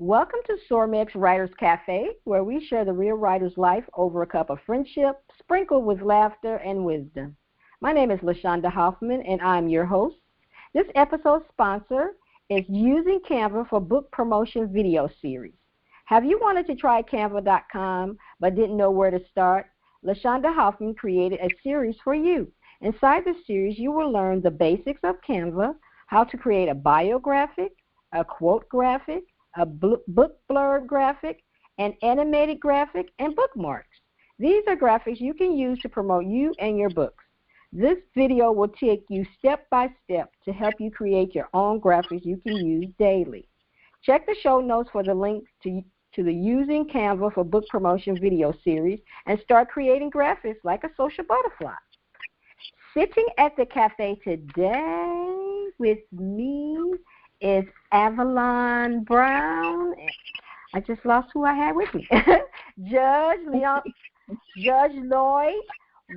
Welcome to SORMAG's Writers Cafe, where we share the real writer's life over a cup of friendship, sprinkled with laughter and wisdom. My name is LaShaunda Hoffman, and I'm your host. This episode's sponsor is Using Canva for Book Promotion Video Series. Have you wanted to try Canva.com but didn't know where to start? LaShaunda Hoffman created a series for you. Inside the series, you will learn the basics of Canva, how to create a biographic, a quote graphic, a book blurb graphic, an animated graphic, and bookmarks. These are graphics you can use to promote you and your books. This video will take you step by step to help you create your own graphics you can use daily. Check the show notes for the link to the Using Canva for Book Promotion video series and start creating graphics like a social butterfly. Sitting at the cafe today with me is Avalon Brown. I just lost who I had with me. Judge Lloyd.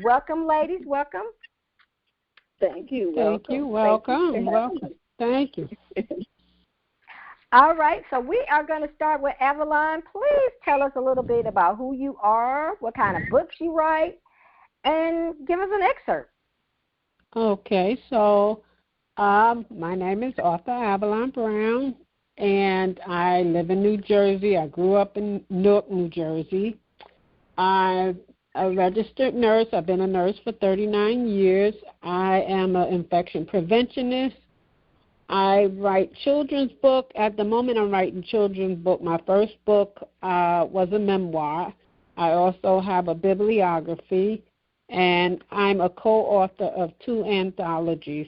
Welcome, ladies. Welcome. Thank you. Welcome. Thank you. All right, so we are going to start with Avalon. Please tell us a little bit about who you are, what kind of books you write, and give us an excerpt. Okay, so my name is author Avalon Brown, and I live in New Jersey. I grew up in Newark, New Jersey. I'm a registered nurse. I've been a nurse for 39 years. I am an infection preventionist. I write children's book. At the moment, I'm writing children's book. My first book was a memoir. I also have a bibliography, and I'm a co-author of 2 anthologies.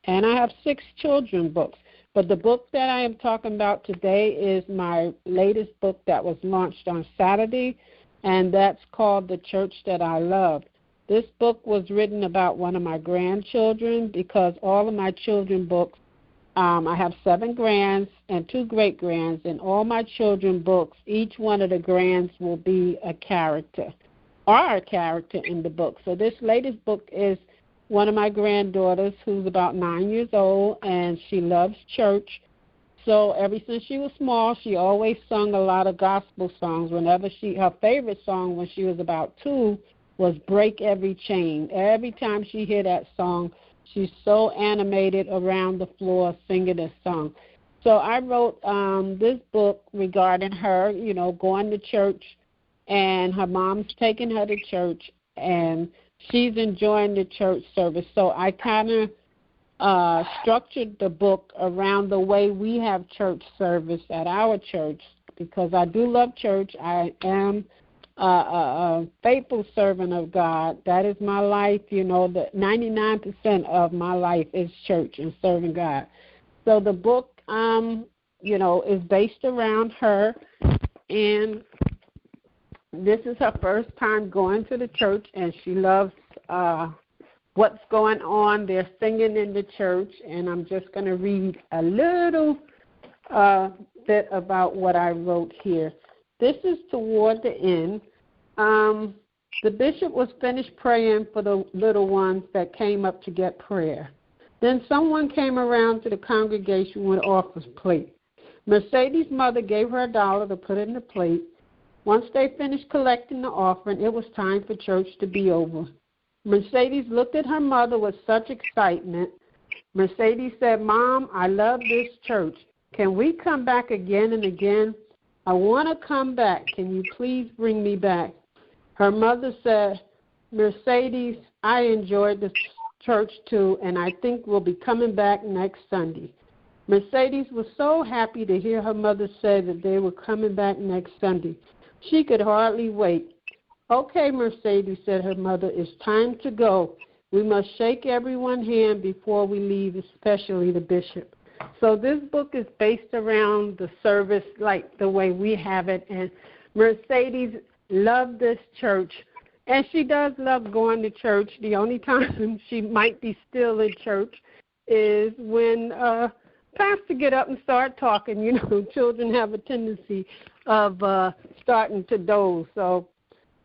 And I have 6 children's books. But the book that I am talking about today is my latest book that was launched on Saturday, and that's called The Church That I Loved. This book was written about one of my grandchildren because all of my children's books, I have 7 grands and 2 great-grands, and all my children's books, each one of the grands will be a character or a character in the book. So this latest book is one of my granddaughters who's about 9 years old, and she loves church. So ever since she was small, she always sung a lot of gospel songs. Her favorite song when she was about 2 was Break Every Chain. Every time she hear that song, she's so animated around the floor singing this song. So I wrote this book regarding her, going to church, and her mom's taking her to church, and she's enjoying the church service. So I kind of structured the book around the way we have church service at our church because I do love church. I am a faithful servant of God. That is my life. The 99% of my life is church and serving God. So the book, is based around her, and this is her first time going to the church, and she loves what's going on. They're singing in the church, and I'm just going to read a little bit about what I wrote here. This is toward the end. The bishop was finished praying for the little ones that came up to get prayer. Then someone came around to the congregation with an offering plate. Mercedes' mother gave her $1 to put in the plate. Once they finished collecting the offering, it was time for church to be over. Mercedes looked at her mother with such excitement. Mercedes said, "Mom, I love this church. Can we come back again and again? I want to come back. Can you please bring me back?" Her mother said, "Mercedes, I enjoyed the church too, and I think we'll be coming back next Sunday." Mercedes was so happy to hear her mother say that they were coming back next Sunday. She could hardly wait. "Okay, Mercedes," said her mother, "it's time to go. We must shake everyone's hand before we leave, especially the bishop." So this book is based around the service like the way we have it, and Mercedes loved this church, and she does love going to church. The only time she might be still in church is when pastor get up and start talking. Children have a tendency of starting to doze.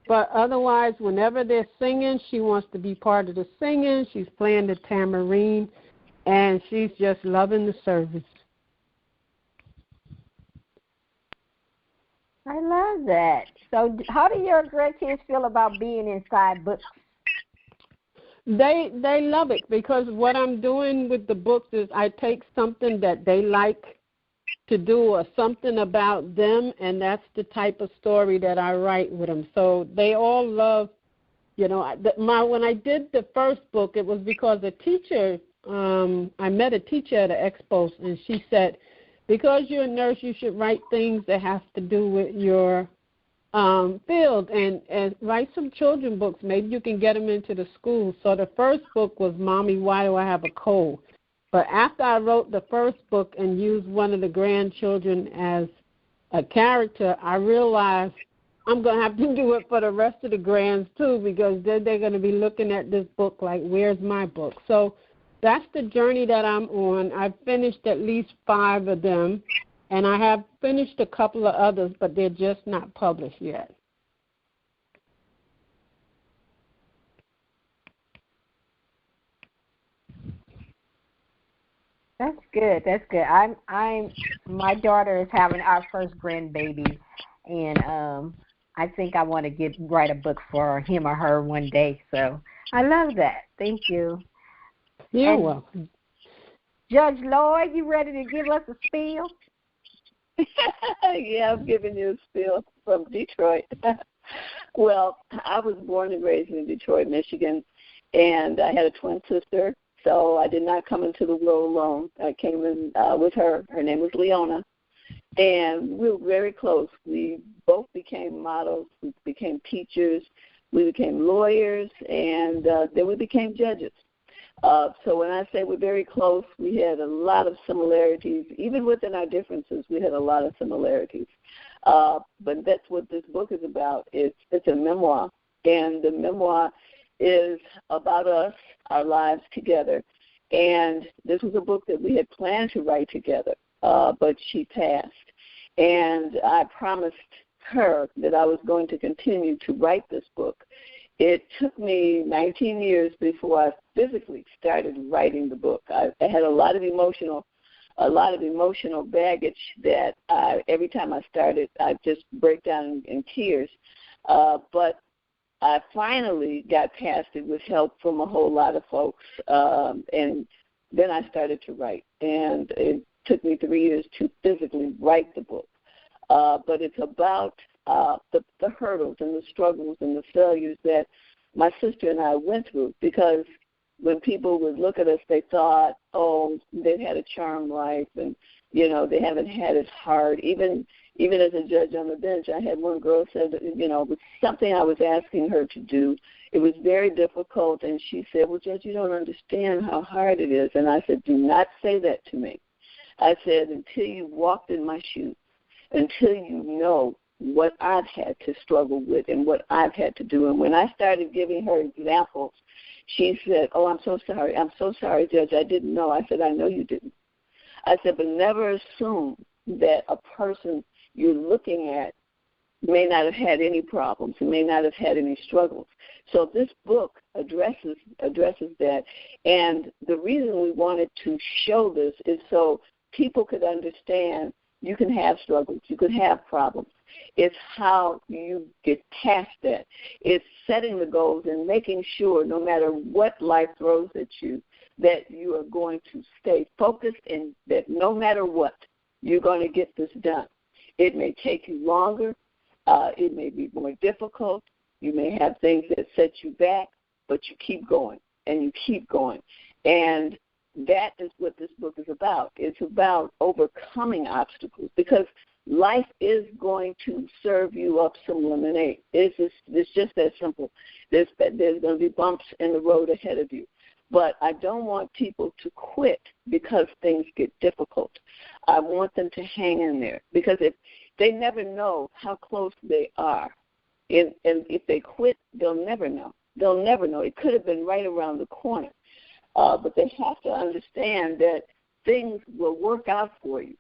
But otherwise, whenever they're singing, she wants to be part of the singing. She's playing the tambourine, and she's just loving the service. I love that. So how do your grandkids feel about being inside books? They love it because what I'm doing with the books is I take something that they like to do or something about them, and that's the type of story that I write with them. So they all love, when I did the first book, it was because a teacher, I met a teacher at an expo, and she said, because you're a nurse, you should write things that have to do with your field and write some children books. Maybe you can get them into the schools. So the first book was Mommy, Why Do I Have a Cold? But after I wrote the first book and used one of the grandchildren as a character, I realized I'm going to have to do it for the rest of the grands too, because then they're going to be looking at this book like, where's my book? So that's the journey that I'm on. I've finished at least 5 of them, and I have finished a couple of others, but they're just not published yet. That's good. That's good. My daughter is having our first grandbaby, and I think I want to write a book for him or her one day. So I love that. Thank you. You're welcome. Judge Lloyd, you ready to give us a spiel? Yeah, I'm giving you a spiel from Detroit. Well, I was born and raised in Detroit, Michigan, and I had a twin sister, so I did not come into the world alone. I came in with her. Her name was Leonia, and we were very close. We both became models. We became teachers. We became lawyers, and then we became judges. So when I say we're very close, we had a lot of similarities. Even within our differences, we had a lot of similarities. But that's what this book is about. It's a memoir, and the memoir is about us, our lives together. And this was a book that we had planned to write together, but she passed. And I promised her that I was going to continue to write this book. It took me 19 years before I physically started writing the book. I had a lot of emotional baggage that every time I started, I'd just break down in tears. But I finally got past it with help from a whole lot of folks, and then I started to write. And it took me 3 years to physically write the book. But it's about the hurdles and the struggles and the failures that my sister and I went through, because when people would look at us, they thought, oh, they've had a charmed life, and, they haven't had it hard. Even as a judge on the bench, I had one girl said, it was something I was asking her to do. It was very difficult, and she said, well, Judge, you don't understand how hard it is. And I said, do not say that to me. I said, until you walked in my shoes, until you know what I've had to struggle with and what I've had to do. And when I started giving her examples, she said, oh, I'm so sorry. I'm so sorry, Judge. I didn't know. I said, I know you didn't. I said, but never assume that a person you're looking at may not have had any problems and may not have had any struggles. So this book addresses that. And the reason we wanted to show this is so people could understand you can have struggles, you can have problems. It's how you get past that. It's setting the goals and making sure no matter what life throws at you, that you are going to stay focused and that no matter what, you're going to get this done. It may take you longer. It may be more difficult. You may have things that set you back, but you keep going and you keep going. And that is what this book is about. It's about overcoming obstacles, because life is going to serve you up some lemonade. It's just that simple. There's going to be bumps in the road ahead of you. But I don't want people to quit because things get difficult. I want them to hang in there, because if they never know how close they are, and if they quit, they'll never know. They'll never know. It could have been right around the corner. But they have to understand that things will work out for you.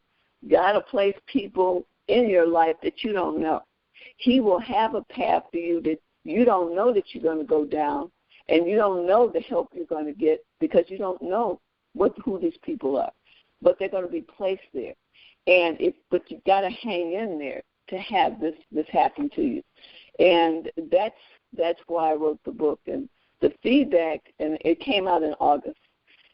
God will place people in your life that you don't know. He will have a path for you that you don't know that you're going to go down, and you don't know the help you're going to get because you don't know who these people are. But they're going to be placed there. But you've got to hang in there. to have this happen to you. And that's why I wrote the book. And the feedback, and it came out in August,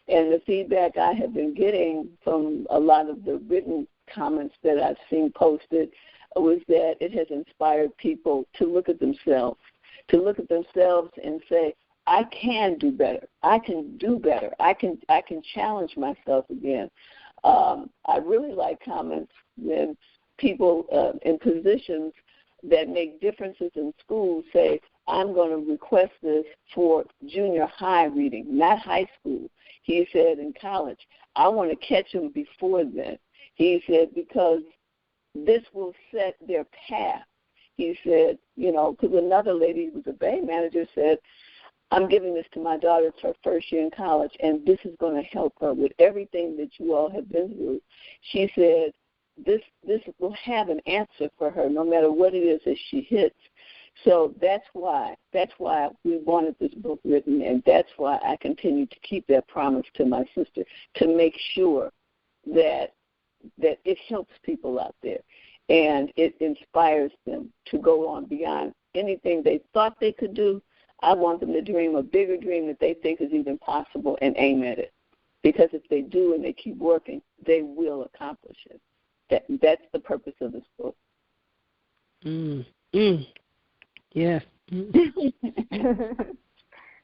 and the feedback I have been getting from a lot of the written comments that I've seen posted was that it has inspired people to look at themselves and say, I can do better. I can do better. I can challenge myself again. I really like comments when people in positions that make differences in schools say, I'm going to request this for junior high reading, not high school. He said in college, I want to catch them before then. He said, because this will set their path. He said, because another lady who was a Bay manager said, I'm giving this to my daughter. It's her first year in college, and this is going to help her with everything that you all have been through. She said, this will have an answer for her no matter what it is that she hits. So that's why we wanted this book written, and that's why I continue to keep that promise to my sister, to make sure that it helps people out there and it inspires them to go on beyond anything they thought they could do. I want them to dream a bigger dream that they think is even possible and aim at it. Because if they do and they keep working, they will accomplish it. That's the purpose of this book. Yes.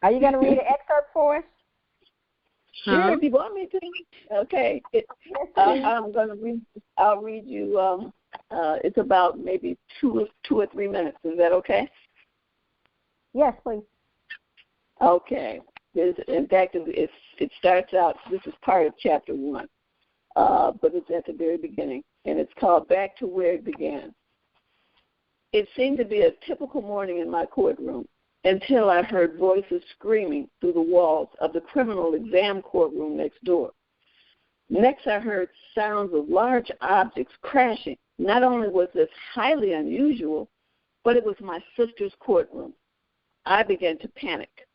Are you going to read an excerpt for us? Sure, if you want me to. Okay. I'll read you. It's about maybe 2 or 3 minutes. Is that okay? Yes, please. Okay. In fact, it starts out, this is part of chapter 1, but it's at the very beginning, and it's called Back to Where It Began. It seemed to be a typical morning in my courtroom until I heard voices screaming through the walls of the criminal exam courtroom next door. Next, I heard sounds of large objects crashing. Not only was this highly unusual, but it was my sister's courtroom. I began to panic.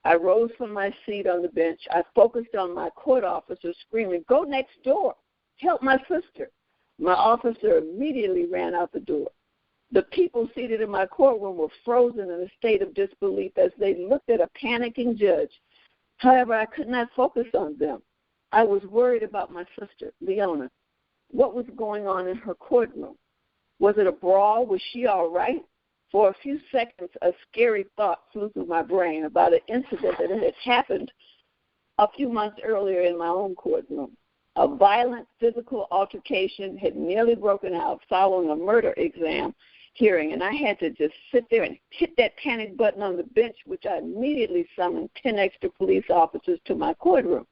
I rose from my seat on the bench. I focused on my court officer screaming, "Go next door. Help my sister." My officer immediately ran out the door. The people seated in my courtroom were frozen in a state of disbelief as they looked at a panicking judge. However, I could not focus on them. I was worried about my sister, Leonia. What was going on in her courtroom? Was it a brawl? Was she all right? For a few seconds, a scary thought flew through my brain about an incident that had happened a few months earlier in my own courtroom. A violent physical altercation had nearly broken out following a murder exam hearing, and I had to just sit there and hit that panic button on the bench, which I immediately summoned 10 extra police officers to my courtroom.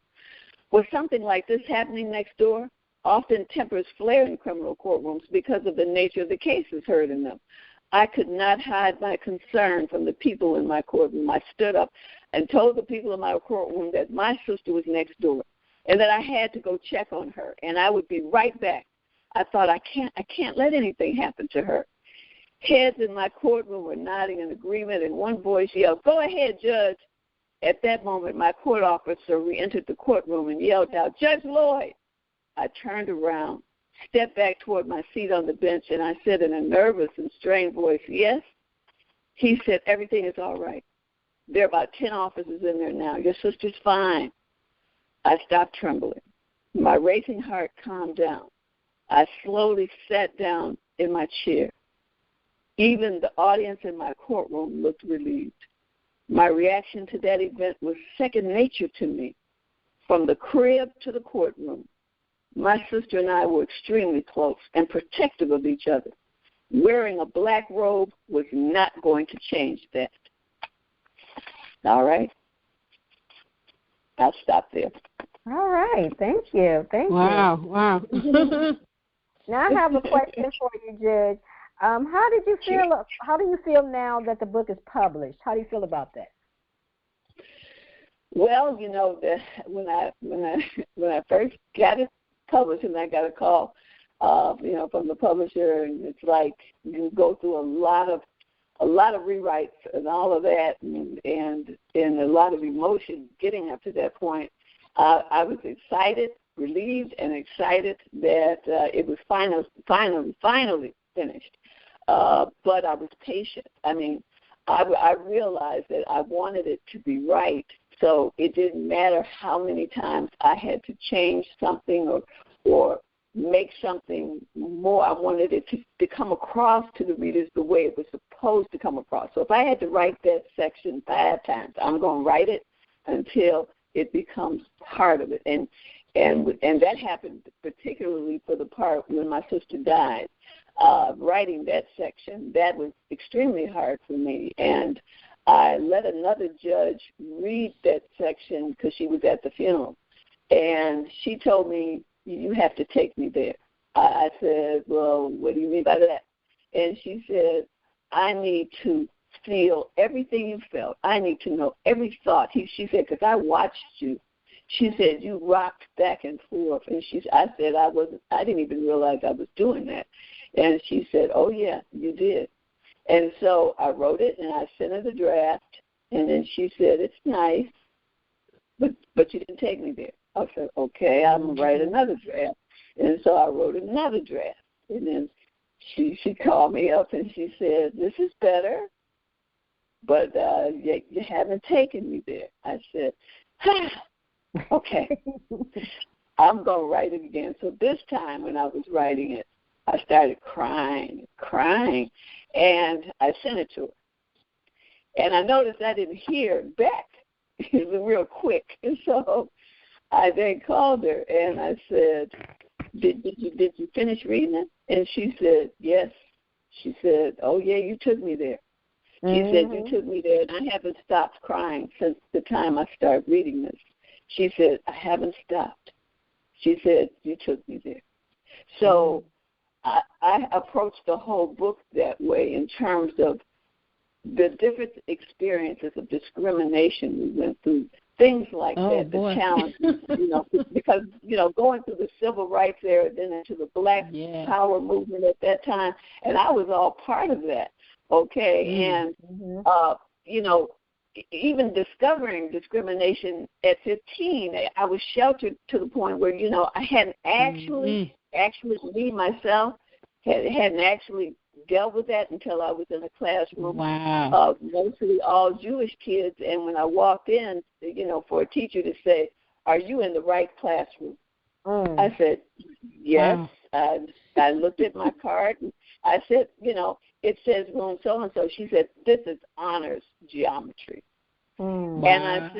Was something like this happening next door? Often tempers flare in criminal courtrooms because of the nature of the cases heard in them. I could not hide my concern from the people in my courtroom. I stood up and told the people in my courtroom that my sister was next door and that I had to go check on her, and I would be right back. I thought, I can't let anything happen to her. Heads in my courtroom were nodding in agreement, and one voice yelled, "Go ahead, Judge." At that moment, my court officer re-entered the courtroom and yelled out, "Judge Lloyd." I turned around, stepped back toward my seat on the bench, and I said in a nervous and strained voice, "Yes?" He said, "Everything is all right. There are about 10 officers in there now. Your sister's fine." I stopped trembling. My racing heart calmed down. I slowly sat down in my chair. Even the audience in my courtroom looked relieved. My reaction to that event was second nature to me. From the crib to the courtroom, my sister and I were extremely close and protective of each other. Wearing a black robe was not going to change that. All right? I'll stop there. All right. Thank you. Thank you. Wow. Now I have a question for you, Judge. How do you feel now that the book is published? How do you feel about that? Well, when I first got it published, and I got a call, from the publisher, and it's like you go through a lot of rewrites and all of that, and a lot of emotion getting up to that point. I was excited, relieved, and excited that it was finally finished. But I was patient. I mean, I realized that I wanted it to be right, so it didn't matter how many times I had to change something or make something more. I wanted it to come across to the readers the way it was supposed to come across. So if I had to write that section 5 times, I'm going to write it until it becomes part of it. And that happened particularly for the part when my sister died. Writing that section, that was extremely hard for me. And I let another judge read that section because she was at the funeral. And she told me, you have to take me there. I said, well, what do you mean by that? And she said, I need to feel everything you felt. I need to know every thought. She said, because I watched you. She said, you rocked back and forth. And I said, I didn't even realize I was doing that. And she said, oh, yeah, you did. And so I wrote it, and I sent her the draft. And then she said, it's nice, but you didn't take me there. I said, okay, I'm going to write another draft. And so I wrote another draft. And then she called me up, and she said, this is better, but you haven't taken me there. I said, okay, I'm going to write it again. So this time when I was writing it, I started crying, and I sent it to her. And I noticed I didn't hear back. It was real quick. And so I then called her, and I said, did you finish reading it? And she said, yes. She said, oh, yeah, you took me there. She said, you took me there, and I haven't stopped crying since the time I started reading this. She said, I haven't stopped. She said, you took me there. So I approached the whole book that way in terms of the different experiences of discrimination we went through, things like that, the challenges, because, going through the civil rights era, then into the Black Power movement at that time, and I was all part of that, okay? And, even discovering discrimination at 15, I was sheltered to the point where, I hadn't actually me, myself, hadn't actually dealt with that until I was in a classroom of mostly all Jewish kids. And when I walked in, for a teacher to say, are you in the right classroom? I said, yes. I looked at my card, and I said, it says room so-and-so. She said, this is honors geometry. And I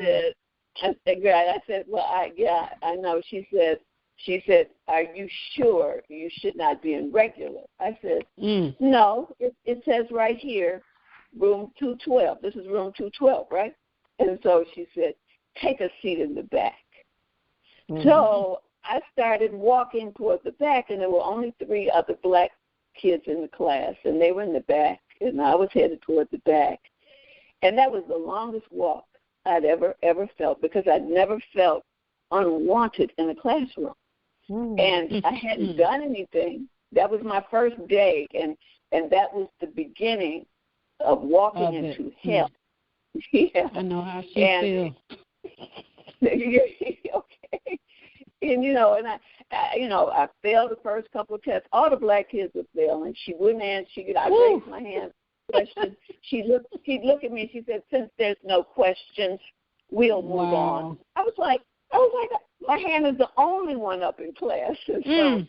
said, well, I know. She said, are you sure you should not be in regular? I said, no, it says right here, room 212. This is room 212, right? And so she said, take a seat in the back. So I started walking toward the back, and there were only 3 other Black kids in the class, and they were in the back, and I was headed toward the back. And that was the longest walk I'd ever felt, because I'd never felt unwanted in a classroom. And I hadn't done anything. That was my first day, and that was the beginning of walking into hell. I know how she feels. Okay. And, I failed the first couple of tests. All the Black kids were failing. She wouldn't answer. I raised my hand. Question. She'd look at me and she said, since there's no questions, we'll move on. I was like, my hand is the only one up in class. And so,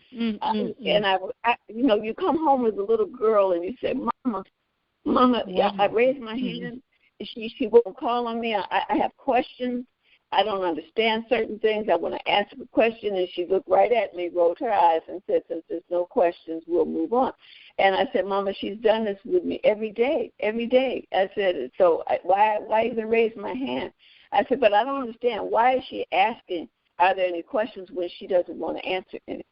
you come home as a little girl and you say, Mama, I raised my hand. She won't call on me. I have questions. I don't understand certain things. I want to answer the question. And she looked right at me, rolled her eyes, and said, since there's no questions, we'll move on. And I said, Mama, she's done this with me every day. I said, so why even raise my hand? I said, but I don't understand. Why is she asking, are there any questions when she doesn't want to answer any?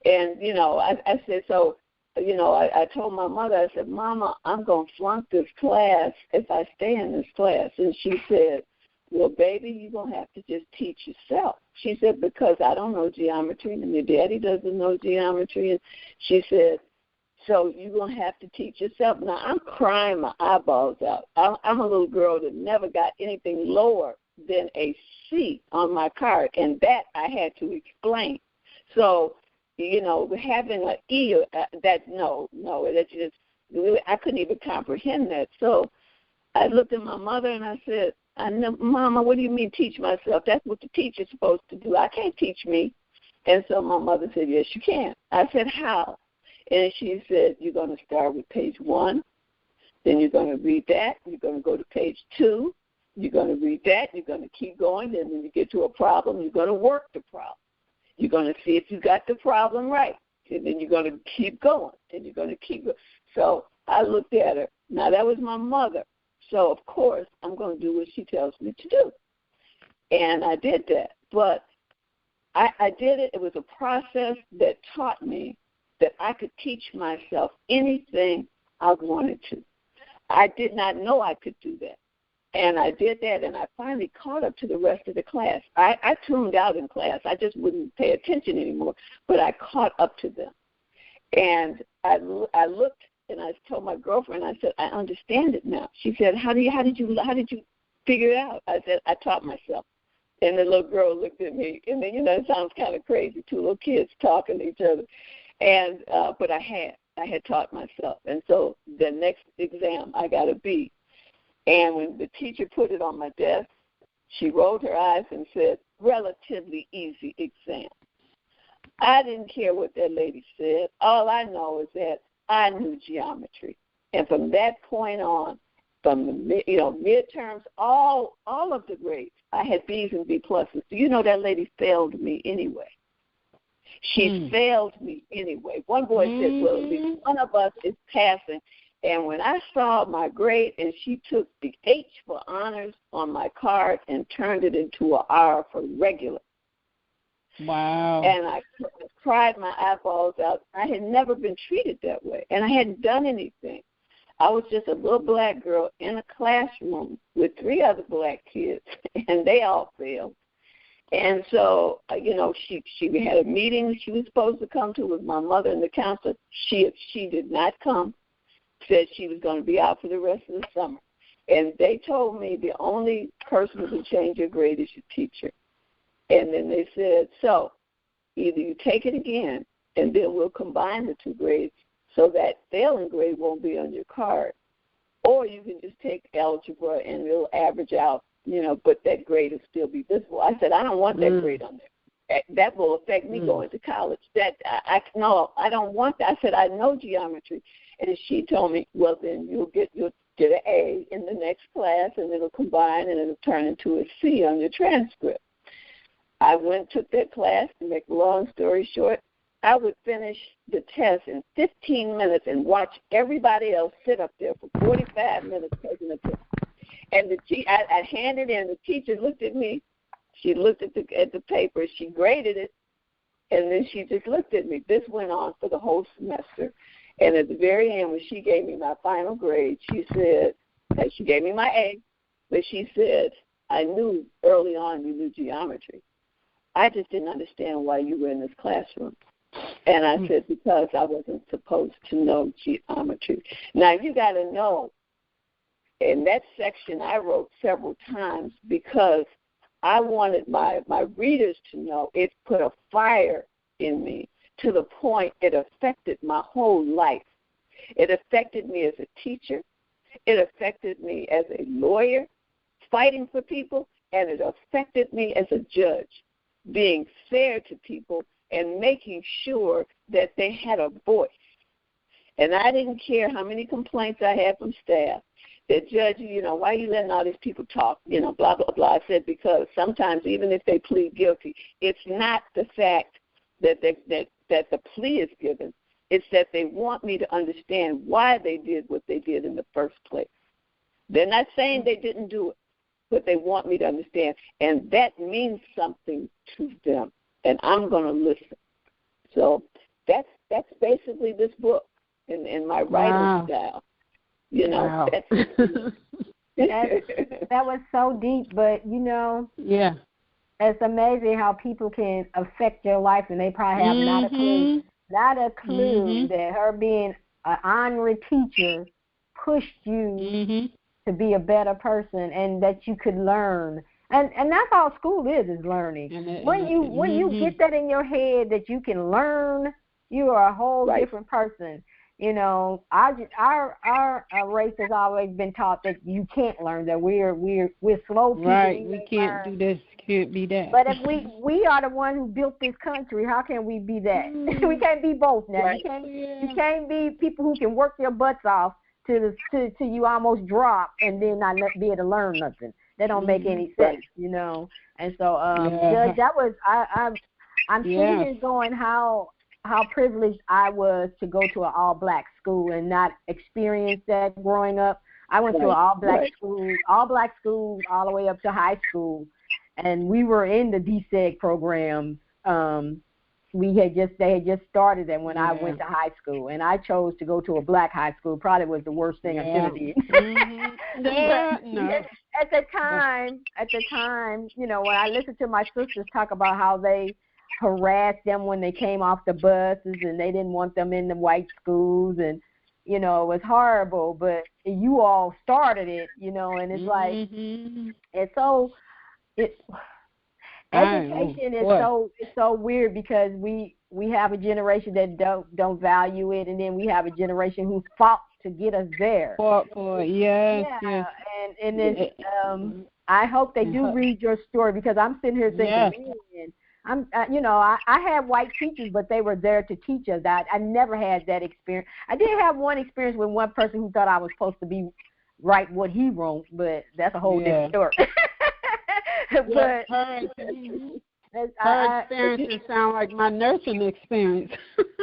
And, I said, so, I told my mother, I said, Mama, I'm going to flunk this class if I stay in this class. And she said, well, baby, you're going to have to just teach yourself. She said, because I don't know geometry and your daddy doesn't know geometry. And she said, so you're going to have to teach yourself. Now, I'm crying my eyeballs out. I'm a little girl that never got anything lower than a C on my card, and that I had to explain. So, having an E, that just, I couldn't even comprehend that. So I looked at my mother and I said, Mama, what do you mean teach myself? That's what the teacher's supposed to do. I can't teach me. And so my mother said, yes, you can. I said, how? And she said, you're going to start with page 1. Then you're going to read that. You're going to go to page 2. You're going to read that. You're going to keep going. Then when you get to a problem, you're going to work the problem. You're going to see if you got the problem right. And then you're going to keep going. And you're going to keep going. So I looked at her. Now, that was my mother. So, of course, I'm going to do what she tells me to do. And I did that. But I did it. It was a process that taught me that I could teach myself anything I wanted to. I did not know I could do that. And I did that, and I finally caught up to the rest of the class. I tuned out in class. I just wouldn't pay attention anymore, but I caught up to them. And I looked, and I told my girlfriend, I said, I understand it now. She said, how did you figure it out? I said, I taught myself. And the little girl looked at me, and then, it sounds kind of crazy, 2 little kids talking to each other. And but I had taught myself. And so the next exam, I got a B. And when the teacher put it on my desk, she rolled her eyes and said, relatively easy exam. I didn't care what that lady said. All I know is that I knew geometry. And from that point on, from the midterms, all of the grades, I had B's and B pluses. That lady failed me anyway. She failed me anyway. One boy said, well, at least one of us is passing. And when I saw my grade and she took the H for honors on my card and turned it into an R for regular. Wow. And I cried my eyeballs out. I had never been treated that way, and I hadn't done anything. I was just a little black girl in a classroom with 3 other black kids, and they all failed. And so, she had a meeting she was supposed to come to with my mother and the counselor. She did not come, said she was going to be out for the rest of the summer. And they told me the only person who can change your grade is your teacher. And then they said, so either you take it again, and then we'll combine the 2 grades so that failing grade won't be on your card, or you can just take algebra and it'll average out, but that grade will still be visible. I said, I don't want that grade on there. That will affect me going to college. I don't want that. I said, I know geometry. And she told me, well, then you'll get an A in the next class, and it'll combine, and it'll turn into a C on your transcript. I took that class. To make a long story short, I would finish the test in 15 minutes and watch everybody else sit up there for 45 minutes taking the test. And I handed in. The teacher looked at me. She looked at the paper. She graded it, and then she just looked at me. This went on for the whole semester. And at the very end, when she gave me my final grade, she said, she gave me my A, but she said, I knew early on you knew geometry. I just didn't understand why you were in this classroom. And I said, because I wasn't supposed to know geometry. Now, you got to know, in that section I wrote several times because I wanted my readers to know it put a fire in me to the point it affected my whole life. It affected me as a teacher. It affected me as a lawyer fighting for people, and it affected me as a judge, being fair to people and making sure that they had a voice. And I didn't care how many complaints I had from staff. That judge, why are you letting all these people talk, blah, blah, blah. I said, because sometimes even if they plead guilty, it's not the fact that the plea is given. It's that they want me to understand why they did what they did in the first place. They're not saying they didn't do it, but they want me to understand. And that means something to them, and I'm going to listen. So that's basically this book in my writing style. Wow. That was so deep, but yeah, it's amazing how people can affect your life, and they probably have not a clue that her being an honorary teacher pushed you to be a better person, and that you could learn. And that's all school is learning. When you get that in your head that you can learn, you are a whole different person. You know, our race has always been taught that you can't learn, that we're slow people. Right, we can't do this, can't be that. But if we are the one who built this country, how can we be that? We can't be both now. Right. You can't be people who can work their butts off till you almost drop and then not be able to learn nothing. That don't make any sense, you know. And so, Judge, that was I'm sitting here going how privileged I was to go to an all-black school and not experience that growing up. I went to an all-black school, all-black schools all the way up to high school, and we were in the DSEG program. They had just started them when I went to high school, and I chose to go to a black high school. Probably was the worst thing I could have did. At the time, you know, when I listened to my sisters talk about how they harassed them when they came off the buses and they didn't want them in the white schools, and you know, it was horrible, but you all started it, you know, and it's like education is so weird because we have a generation that don't value it, and then we have a generation who fought to get us there. Yes. And it's, I hope they do read your story, because I'm sitting here thinking, man, I had white teachers, but they were there to teach us. I never had that experience. I did have one experience with one person who thought I was supposed to write what he wrote, but that's a whole different story. But her experiences sound like my nursing experience.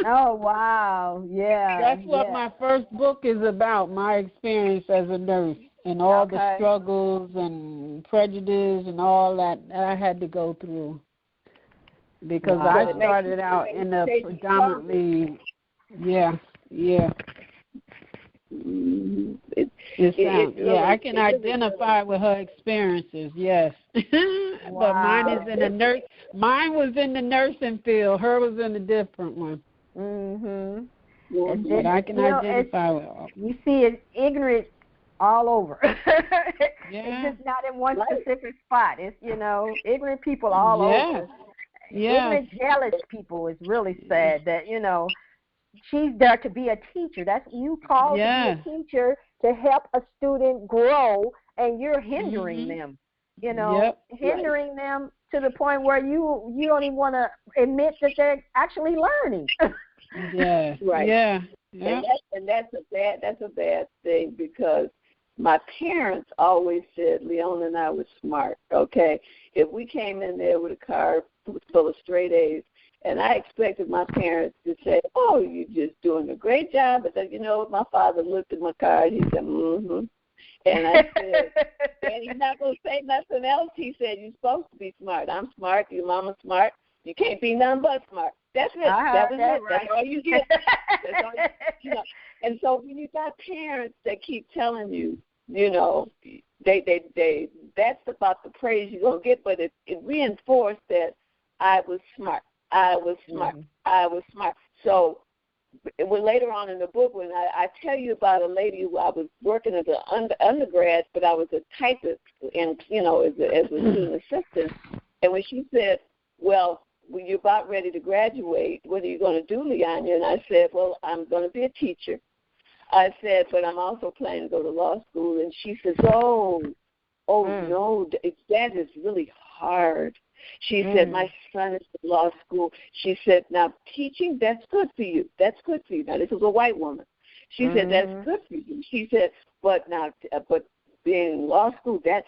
Oh, wow. Yeah. That's what my first book is about, my experience as a nurse and all the struggles and prejudice and all that I had to go through. Because I started out in a predominantly, I can identify with her experiences, yes. But mine was in the nursing field. Her was in a different one. But I can identify with her. You see it ignorant all over. It's just not in one specific spot. It's, you know, ignorant people all over. Ignorant, jealous people is really sad that, you know, she's there to be a teacher. That's you called to be a teacher to help a student grow, and you're hindering them. You know, hindering them to the point where you don't even want to admit that they're actually learning. And that's a bad thing, because my parents always said Leona and I were smart. Okay, if we came in there with a car full of straight A's, and I expected my parents to say, "Oh, you're just doing a great job," but then, you know, my father looked at my car and he said, And I said, "And he's not going to say nothing else." He said, "You're supposed to be smart. I'm smart. Your mama's smart. You can't be nothing but smart." That's it. That was it. That's all you get. That's all you know. And so when you got parents that keep telling you, you know, they that's about the praise you're going to get, but it reinforced that I was smart. I was smart. I was smart. So later on in the book, when I tell you about a lady who I was working as an undergrad, but I was a typist and, you know, as a student assistant. And when she said, "Well, when you're about ready to graduate, what are you going to do, Leonia?" And I said, "Well, I'm going to be a teacher." I said, "But I'm also planning to go to law school." And she says, no, that is really hard. She said, "My son is in law school." She said, "Now, teaching, that's good for you. That's good for you." Now, this was a white woman. She said, "That's good for you." She said, but being in law school, that's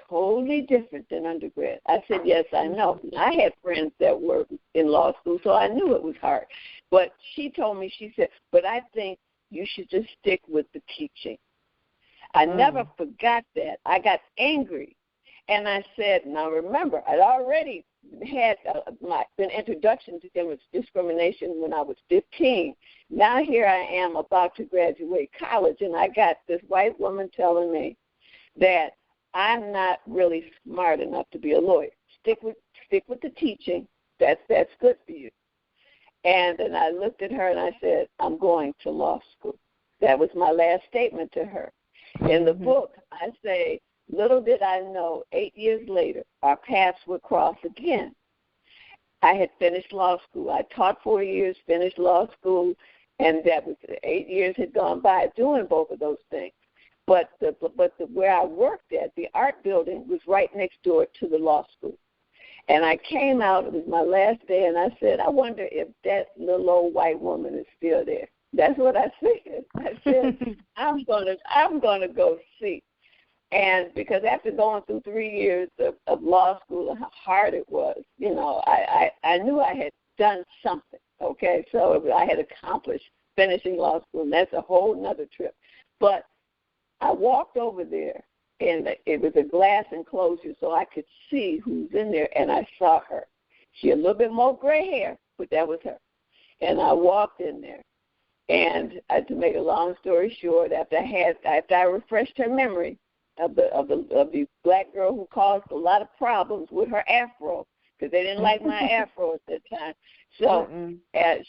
totally different than undergrad." I said, "Yes, I know." I had friends that were in law school, so I knew it was hard. But she told me, she said, "But I think you should just stick with the teaching." I never forgot that. I got angry. And I said, now remember, I'd already had an introduction to discrimination when I was 15. Now here I am about to graduate college, and I got this white woman telling me that I'm not really smart enough to be a lawyer. Stick with the teaching. That's good for you. And then I looked at her and I said, "I'm going to law school." That was my last statement to her. In the book, I say little did I know, 8 years later, our paths would cross again. I had finished law school. I taught 4 years, finished law school, and that was 8 years had gone by doing both of those things. But where I worked at, the art building, was right next door to the law school. And I came out, it was my last day, and I said, I wonder if that little old white woman is still there. That's what I said. I said, I'm gonna go see. And because after going through 3 years of law school and how hard it was, I knew I had done something, okay? So I had accomplished finishing law school, and that's a whole nother trip. But I walked over there, and it was a glass enclosure, so I could see who's in there, and I saw her. She had a little bit more gray hair, but that was her. And I walked in there, and to make a long story short, after I refreshed her memory of the black girl who caused a lot of problems with her afro, because they didn't like my afro at that time. So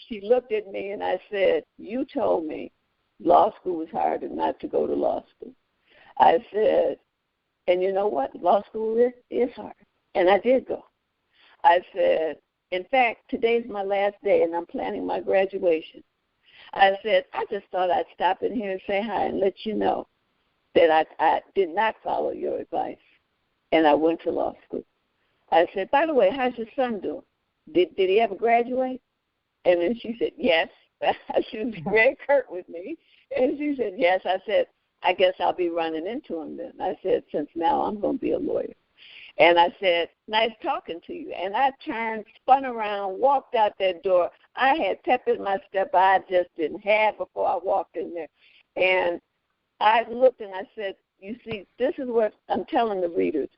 she looked at me, and I said, you told me law school was hard and not to go to law school. I said, and you know what? Law school is hard. And I did go. I said, in fact, today's my last day, and I'm planning my graduation. I said, I just thought I'd stop in here and say hi and let you know that I did not follow your advice, and I went to law school. I said, by the way, how's your son doing? Did he ever graduate? And then she said, yes. She was very curt with me. And she said, yes. I said, I guess I'll be running into him then. I said, since now I'm going to be a lawyer. And I said, nice talking to you. And I turned, spun around, walked out that door. I had pep in my step I just didn't have before I walked in there. And I looked and I said, you see, this is what I'm telling the readers.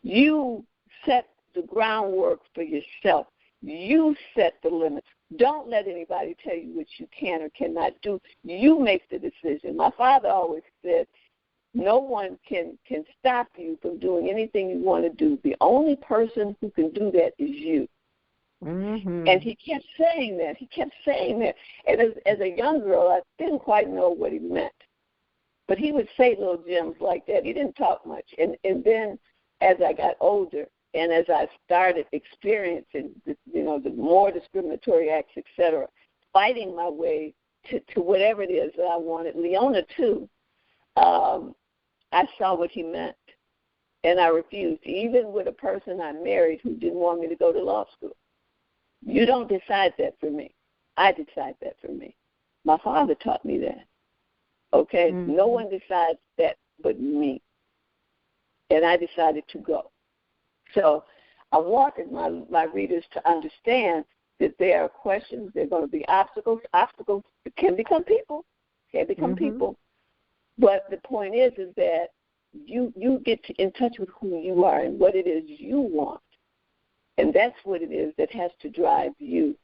You set the groundwork for yourself. You set the limits. Don't let anybody tell you what you can or cannot do. You make the decision. My father always said, no one can stop you from doing anything you want to do. The only person who can do that is you. Mm-hmm. And he kept saying that. And as a young girl, I didn't quite know what he meant. But he would say little gems like that. He didn't talk much. And then as I got older and as I started experiencing, the more discriminatory acts, et cetera, fighting my way to whatever it is that I wanted, Leona too, I saw what he meant. And I refused, even with a person I married who didn't want me to go to law school. You don't decide that for me. I decide that for me. My father taught me that. Okay? Mm-hmm. No one decides that but me. And I decided to go. So I wanted my readers to understand that there are questions, there are going to be obstacles. Obstacles can become people. People. But the point is that you get in touch with who you are and what it is you want. And that's what it is that has to drive you.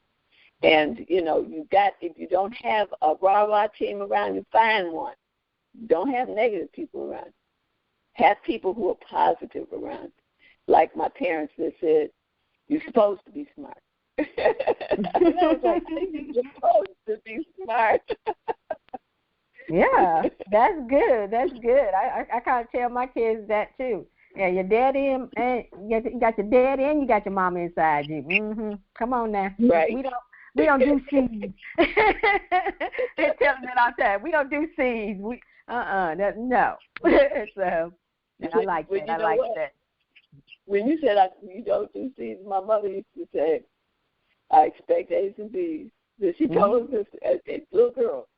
And, if you don't have a rah-rah team around you, find one. Don't have negative people around you. Have people who are positive around you. Like my parents that said, you're supposed to be smart. I was like, you're supposed to be smart. Yeah, that's good. I kind of tell my kids that too. Yeah, your daddy and you got your daddy and you got your mama inside you. Mm-hmm. Come on now. Right. We don't do seeds. They tell me that all the time. We don't do seeds. No. So, and I like that. I like that. When you said you don't do seeds, my mother used to say, I expect A's and B's. She told us as a little girl.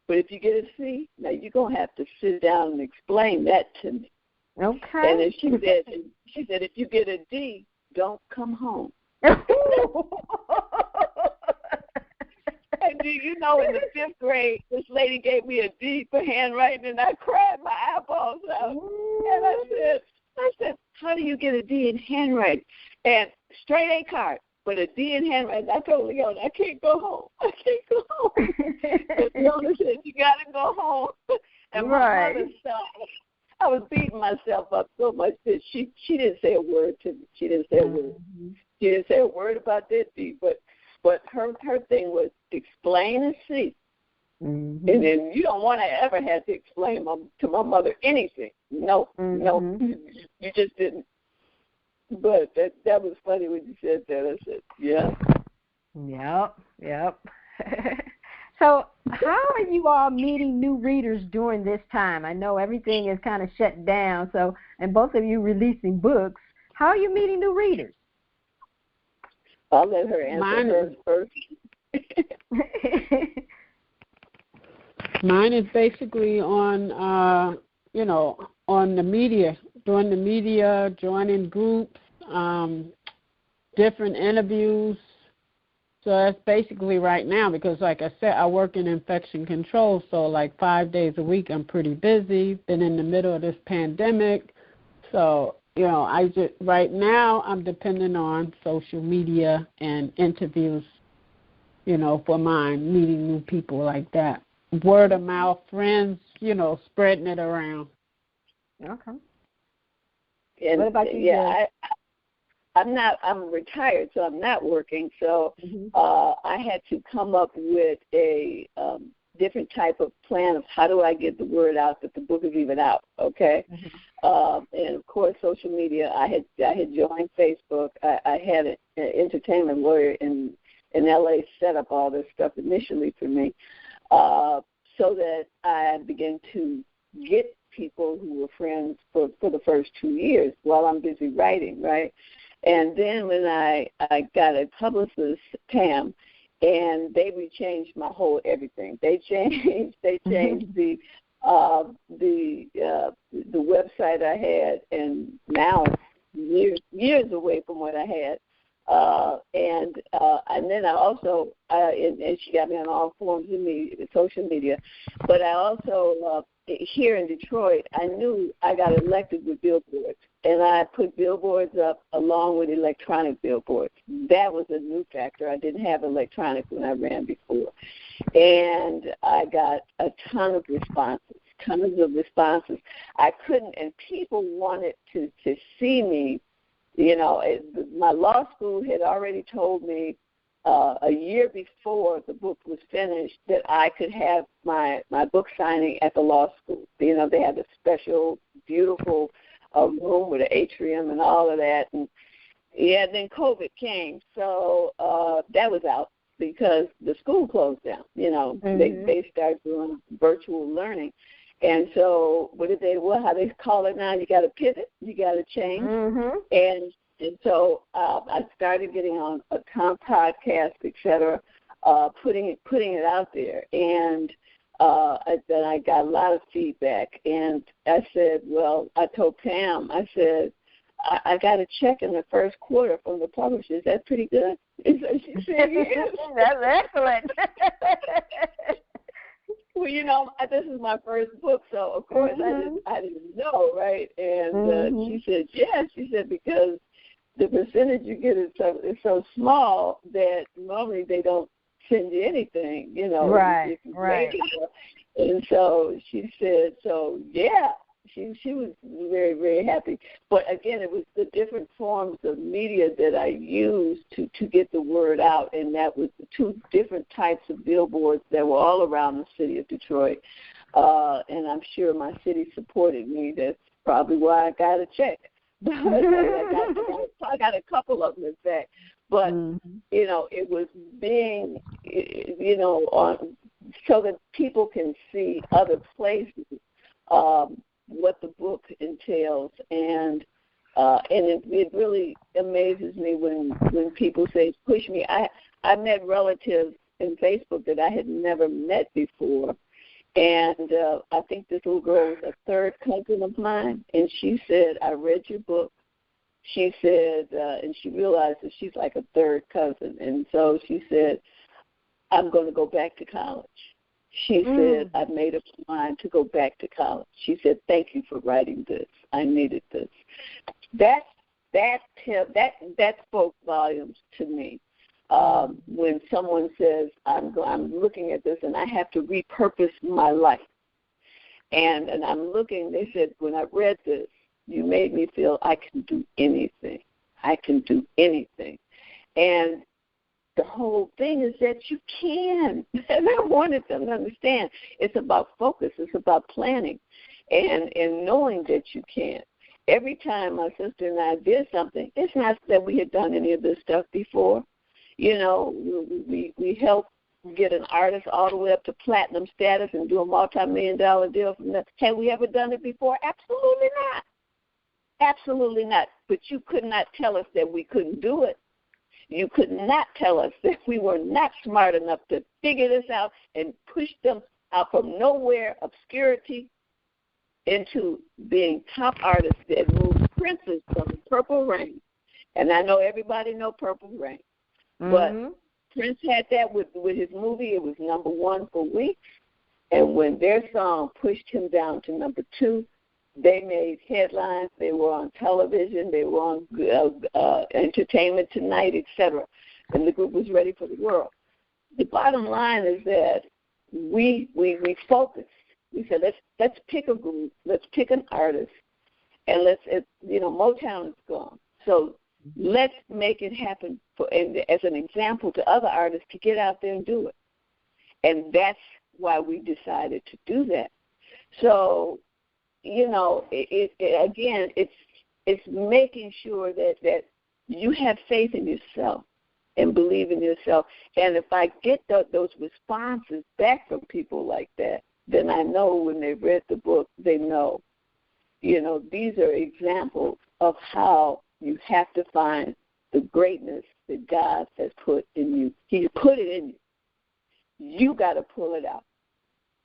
But if you get a C, now you're going to have to sit down and explain that to me. Okay. And then she said, if you get a D, don't come home. And do you know, in the 5th grade, this lady gave me a D for handwriting, and I cried my eyeballs out. And I said, how do you get a D in handwriting? And straight A card, but a D in handwriting. I told Leona, I can't go home. And Leona said, you got to go home. And my mother said, I was beating myself up so much that she didn't say a word to me. She didn't say a word. She didn't say a word about that D, but her thing was explain and see. And then you don't want to ever have to explain to my mother anything. No, you just didn't. But that was funny when you said that. I said, yeah. Yep. So how are you all meeting new readers during this time? I know everything is kind of shut down, so, and both of you releasing books. How are you meeting new readers? I'll let her answer first. Mine is basically on, on the media, doing the media, joining groups, different interviews. So that's basically right now because, like I said, I work in infection control, so like 5 days a week I'm pretty busy, been in the middle of this pandemic. So, right now I'm depending on social media and interviews, for mine, meeting new people like that. Word of mouth, friends, spreading it around. Okay. And what about you? Yeah, I'm retired, so I'm not working. So I had to come up with a different type of plan of how do I get the word out that the book is even out, okay? And, of course, social media. I had joined Facebook. I had an entertainment lawyer in L.A. set up all this stuff initially for me so that I began to get people who were friends for the first 2 years while I'm busy writing, right? And then when I got a publicist, Pam, and they changed my whole everything. They changed the website I had, and now it's years away from what I had. And then I also and she got me on all forms of social media. But I also here in Detroit, I knew I got elected with billboards, and I put billboards up along with electronic billboards. That was a new factor. I didn't have electronic when I ran before, and I got a ton of responses. I couldn't, and people wanted to see me. My law school had already told me a year before the book was finished that I could have my book signing at the law school. They had a special, beautiful room with an atrium and all of that. And, then COVID came. So that was out because the school closed down. They started doing virtual learning. And so how they call it now, you got to pivot, you got to change. And so I started getting on a ton of podcasts, et cetera, putting it out there. And then I got a lot of feedback. And I said, I told Pam, I said, I got a check in the first quarter from the publishers. That's pretty good. And so she said, yes. That's excellent. Well, this is my first book, so of course I didn't know, right? And she said, yes. She said, because the percentage you get is so small that normally they don't send you anything, Right. And so she said, she was very, very happy. But again, it was the different forms of media that I used to get the word out, and that was the two different types of billboards that were all around the city of Detroit. And I'm sure my city supported me. That's probably why I got a check. I got a couple of them, in fact. But, it was being, so that people can see other places what the book entails. And it really amazes me when people say, push me. I met relatives in Facebook that I had never met before. And I think this little girl was a third cousin of mine, and she said, I read your book. She said, and she realized that she's like a third cousin. And so she said, I'm going to go back to college. She said, I've made up my mind to go back to college. She said, thank you for writing this. I needed this. That spoke volumes to me. When someone says, I'm looking at this and I have to repurpose my life. And I'm looking, they said, when I read this, you made me feel I can do anything. I can do anything. And the whole thing is that you can. And I wanted them to understand it's about focus. It's about planning and knowing that you can. Every time my sister and I did something, it's not that we had done any of this stuff before. You know, we helped get an artist all the way up to platinum status and do a multi-million-dollar deal from that. Had we ever done it before? Absolutely not. Absolutely not. But you could not tell us that we couldn't do it. You could not tell us that we were not smart enough to figure this out and push them out from nowhere, obscurity, into being top artists that moved Prince's from Purple Rain. And I know everybody know Purple Rain. But Prince had that with his movie. It was number 1 for weeks. And when their song pushed him down to number 2, they made headlines. They were on television. They were on Entertainment Tonight, etc. And the group was ready for the world. The bottom line is that we focused. We said, let's pick a group. Let's pick an artist. And Motown is gone. So let's make it happen as an example to other artists to get out there and do it. And that's why we decided to do that. So, it's making sure that you have faith in yourself and believe in yourself. And if I get those responses back from people like that, then I know when they read the book, they know. These are examples of how you have to find the greatness that God has put in you. He put it in you. You got to pull it out.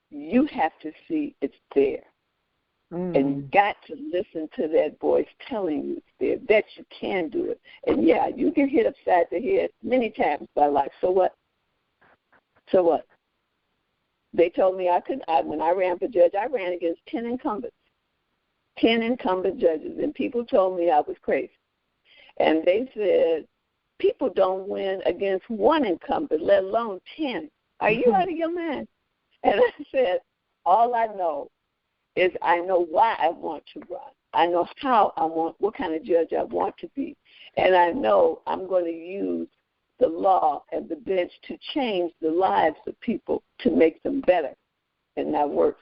You have to see it's there. And you got to listen to that voice telling you it's there, that you can do it. And, yeah, you get hit upside the head many times by life. So what? So what? They told me when I ran for judge, I ran against 10 incumbents, 10 incumbent judges, and people told me I was crazy. And they said, people don't win against one incumbent, let alone 10. Are you out of your mind? And I said, all I know is I know why I want to run. I know what kind of judge I want to be. And I know I'm going to use the law and the bench to change the lives of people to make them better and not worse.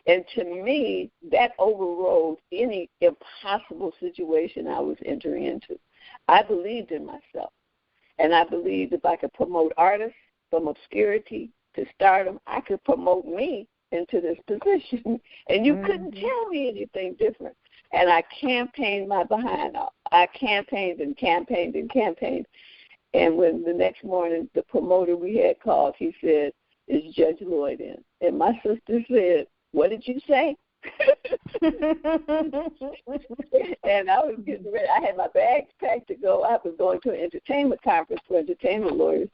And to me, that overrode any impossible situation I was entering into. I believed in myself. And I believed if I could promote artists from obscurity to stardom, I could promote me into this position. And you couldn't tell me anything different. And I campaigned my behind off. I campaigned and campaigned and campaigned. And when the next morning the promoter we had called, he said, "Is Judge Lloyd in?" And my sister said, "What did you say?" And I was getting ready. I had my bags packed to go. I was going to an entertainment conference for entertainment lawyers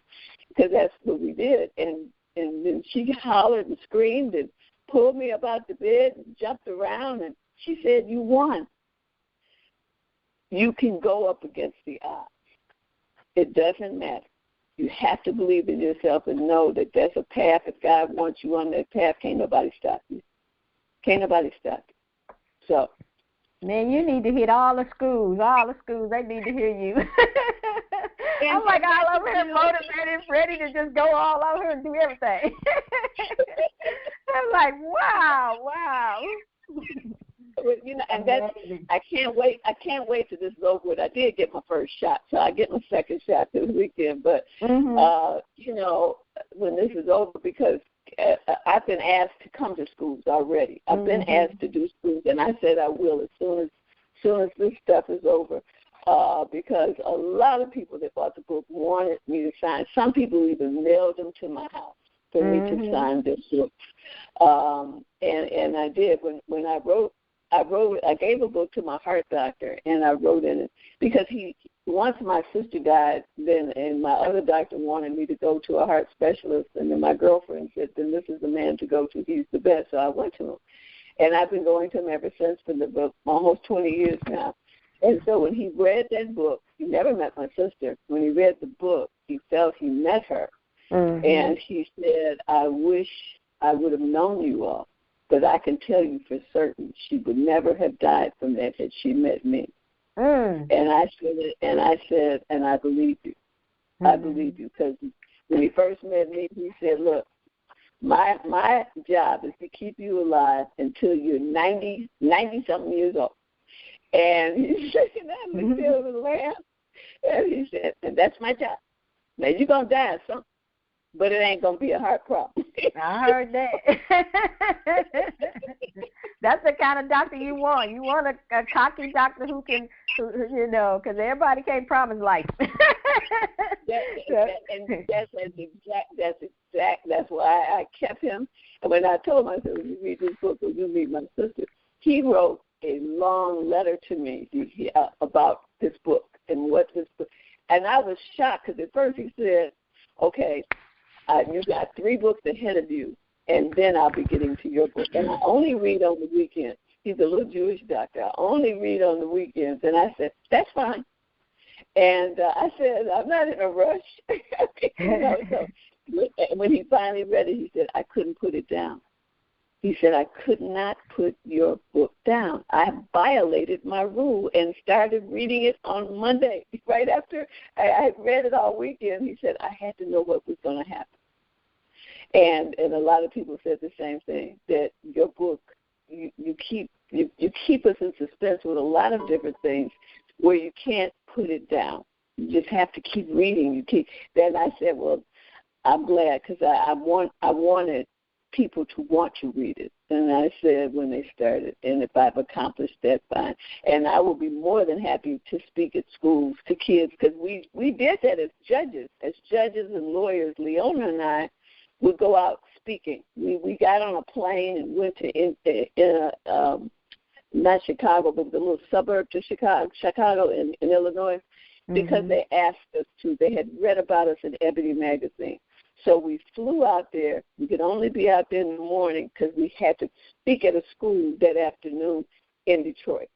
because that's what we did. And then she hollered and screamed and pulled me up out the bed and jumped around. And she said, "You won. You can go up against the odds. It doesn't matter. You have to believe in yourself and know that there's a path. If God wants you on that path, can't nobody stop you. Can't nobody stop you." So, man, you need to hit all the schools. All the schools, they need to hear you. I'm like all over here motivated, ready to just go all over here and do everything. I'm like, wow. And that's, I can't wait till this is over with. I did get my first shot, so I get my second shot this weekend. But when this is over, because I've been asked to come to schools already. I've been asked to do schools, and I said I will as soon as this stuff is over. Because a lot of people that bought the book wanted me to sign. Some people even mailed them to my house for me to sign this book. And I did. When I wrote, I gave a book to my heart doctor, and I wrote in it because once my sister died, and my other doctor wanted me to go to a heart specialist, and then my girlfriend said, "Then this is the man to go to. He's the best." So I went to him, and I've been going to him ever since for almost 20 years now. And so when he read that book, he never met my sister. When he read the book, he felt he met her, and he said, "I wish I would have known you all. But I can tell you for certain she would never have died from that had she met me." And I said, and I believe you. I believe you, because when he first met me, he said, look, my job is to keep you alive until you're 90-something years old. And he said, and I looked at him and laughed. And he said, and that's my job. Now, you're going to die of something, but it ain't going to be a heart problem. I heard that. That's the kind of doctor you want. You want a cocky doctor who can, because everybody can't promise life. That's why I kept him. And when I told him, I said, when you read this book, or you meet my sister, he wrote a long letter to me about this book and what this book. And I was shocked because at first he said, okay, you got 3 books ahead of you, and then I'll be getting to your book. And I only read on the weekends. He's a little Jewish doctor. I only read on the weekends. And I said, that's fine. And I said, I'm not in a rush. So when he finally read it, he said, I couldn't put it down. He said, I could not put your book down. I violated my rule and started reading it on Monday. Right after I read it all weekend, he said, I had to know what was going to happen. And a lot of people said the same thing, that your book, you keep us in suspense with a lot of different things where you can't put it down. You just have to keep reading. Then I said, well, I'm glad, because I wanted people to want to read it. And I said when they started, and if I've accomplished that, fine. And I will be more than happy to speak at schools to kids, because we did that as judges and lawyers. Leona and I would go out speaking. We got on a plane and went to not Chicago, but the little suburb to Chicago in Illinois, because they asked us to. They had read about us in Ebony magazine. So we flew out there. We could only be out there in the morning because we had to speak at a school that afternoon in Detroit.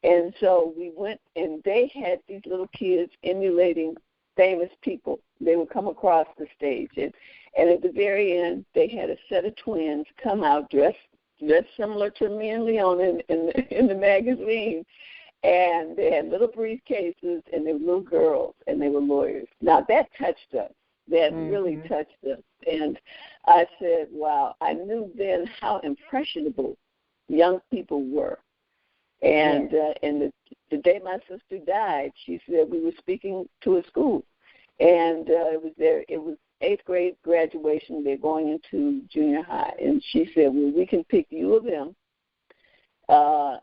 And so we went, and they had these little kids emulating famous people. They would come across the stage. And at the very end, they had a set of twins come out dressed similar to me and Leona in the magazine. And they had little briefcases, and they were little girls, and they were lawyers. Now, that touched us. That really touched us. And I said, wow, I knew then how impressionable young people were. And the day my sister died, she said we were speaking to a school. And it was 8th grade graduation. They're going into junior high. And she said, well, we can pick you or them.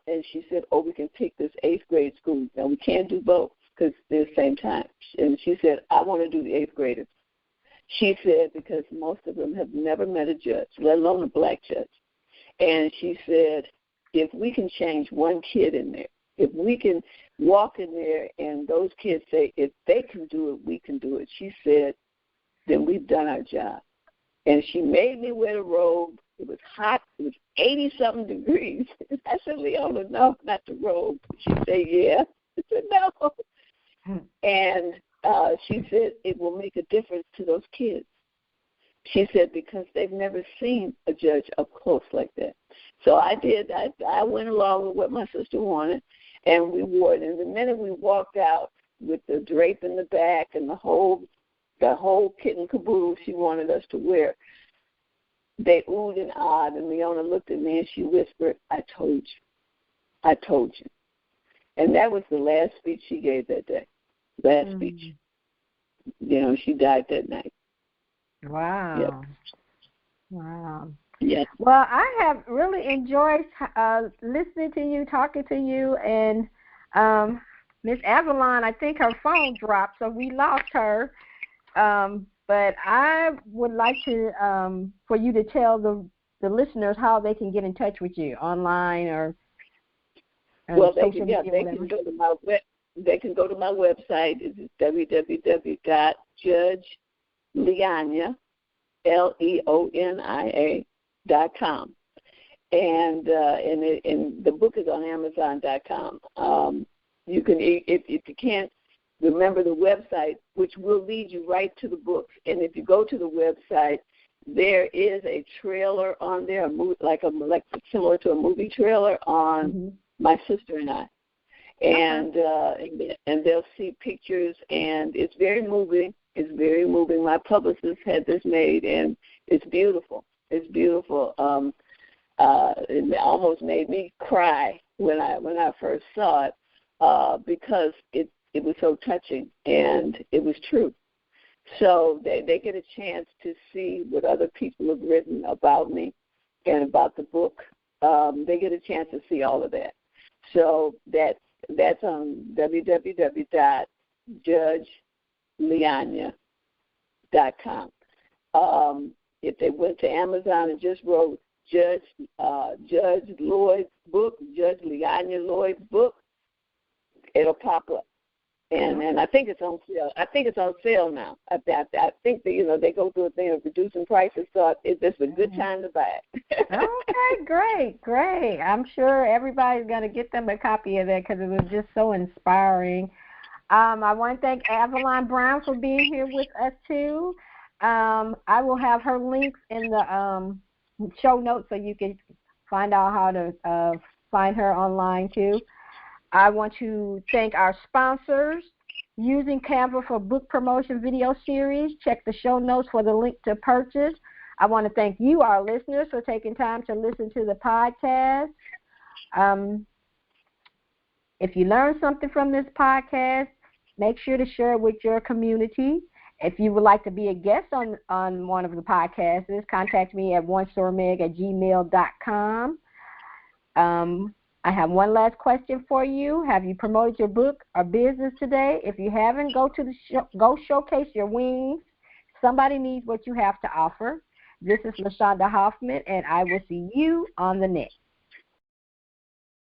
And she said, we can pick this 8th grade school. Now, we can't do both because they're the same time. And she said, I want to do the 8th graders. She said, because most of them have never met a judge, let alone a black judge. And she said, if we can change one kid in there, if we can walk in there and those kids say, if they can do it, we can do it, she said, then we've done our job. And she made me wear the robe. It was hot. It was 80-something degrees. I said, Leona, no, not the robe. She said, yeah. I said, no. And she said it will make a difference to those kids. She said because they've never seen a judge up close like that. So I did. I went along with what my sister wanted, and we wore it. And the minute we walked out with the drape in the back and the whole kit and caboodle she wanted us to wear, they oohed and ahed, and Leona looked at me and she whispered, I told you. I told you. And that was the last speech she gave that day. Last speech. She died that night. Wow. Yep. Wow. Yes. Well, I have really enjoyed listening to you, talking to you, and Miss Avalon, I think her phone dropped, so we lost her. But I would like to for you to tell the listeners how they can get in touch with you online or they can go to my web. They can go to my website. It's www.judgeleonia, LEONIA.com. And the book is on Amazon.com. You can, if you can't remember the website, which will lead you right to the book. And if you go to the website, there is a trailer on there, like similar to a movie trailer on my sister and I. And they'll see pictures, and it's very moving. It's very moving. My publicist had this made, and it's beautiful. It's beautiful. It almost made me cry when I first saw it because it was so touching, and it was true. So they get a chance to see what other people have written about me and about the book. They get a chance to see all of that. So that's on www.judgeleonia.com. If they went to Amazon and just wrote Judge Lloyd's book, Judge Leonia Lloyd's book, it'll pop up. And I think it's on sale. I think it's on sale now. I think that, they go through a thing of reducing prices, so it's a good time to buy it. Okay, great. I'm sure everybody's going to get them a copy of that because it was just so inspiring. I want to thank Avalon Brown for being here with us, too. I will have her links in the show notes so you can find out how to find her online, too. I want to thank our sponsors, Using Canva for Book Promotion Video Series. Check the show notes for the link to purchase. I want to thank you, our listeners, for taking time to listen to the podcast. If you learned something from this podcast, make sure to share it with your community. If you would like to be a guest on one of the podcasts, contact me at onesormag@gmail.com. I have one last question for you. Have you promoted your book or business today? If you haven't, go showcase your wings. Somebody needs what you have to offer. This is LaShaunda Hoffman, and I will see you on the next.